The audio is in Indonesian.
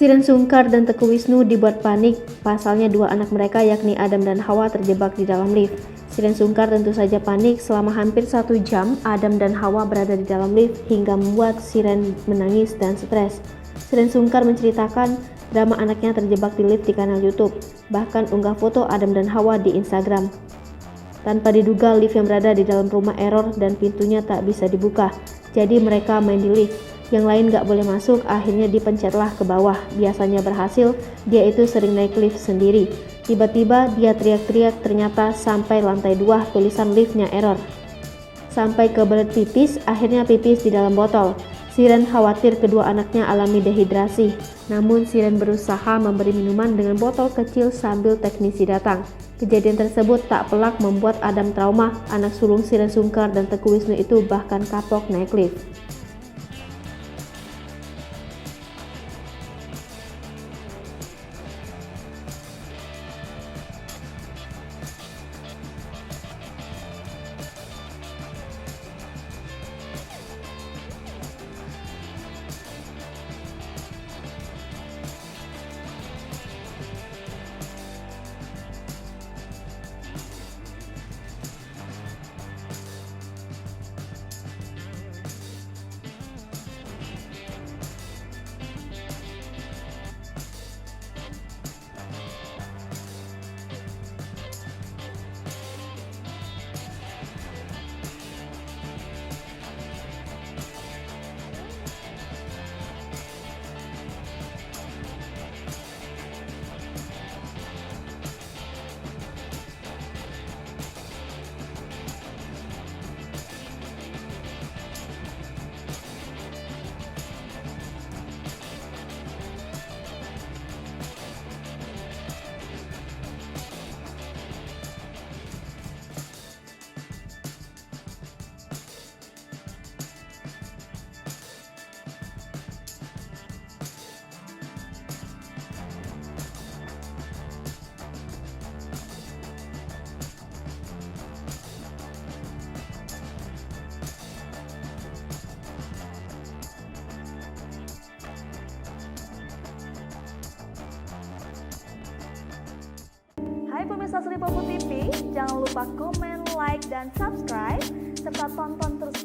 Shireen Sungkar dan Teuku Wisnu dibuat panik, pasalnya dua anak mereka yakni Adam dan Hawa terjebak di dalam lift. Shireen Sungkar tentu saja panik selama hampir 1 jam Adam dan Hawa berada di dalam lift hingga membuat Shireen menangis dan stres. Shireen Sungkar menceritakan drama anaknya terjebak di lift di kanal YouTube, bahkan unggah foto Adam dan Hawa di Instagram. Tanpa diduga lift yang berada di dalam rumah error dan pintunya tak bisa dibuka, jadi mereka main di lift. Yang lain gak boleh masuk, akhirnya dipencetlah ke bawah. Biasanya berhasil, dia itu sering naik lift sendiri. Tiba-tiba dia teriak-teriak, ternyata sampai lantai 2 tulisan liftnya error. Sampai kebelet pipis, akhirnya pipis di dalam botol. Shireen khawatir kedua anaknya alami dehidrasi, namun Shireen berusaha memberi minuman dengan botol kecil sambil teknisi datang. Kejadian tersebut tak pelak membuat Adam trauma, anak sulung Shireen Sungkar dan Teuku Wisnu itu bahkan kapok naik lift. Hai pemirsa Sri Popo TV, jangan lupa komen, like, dan subscribe, serta tonton terus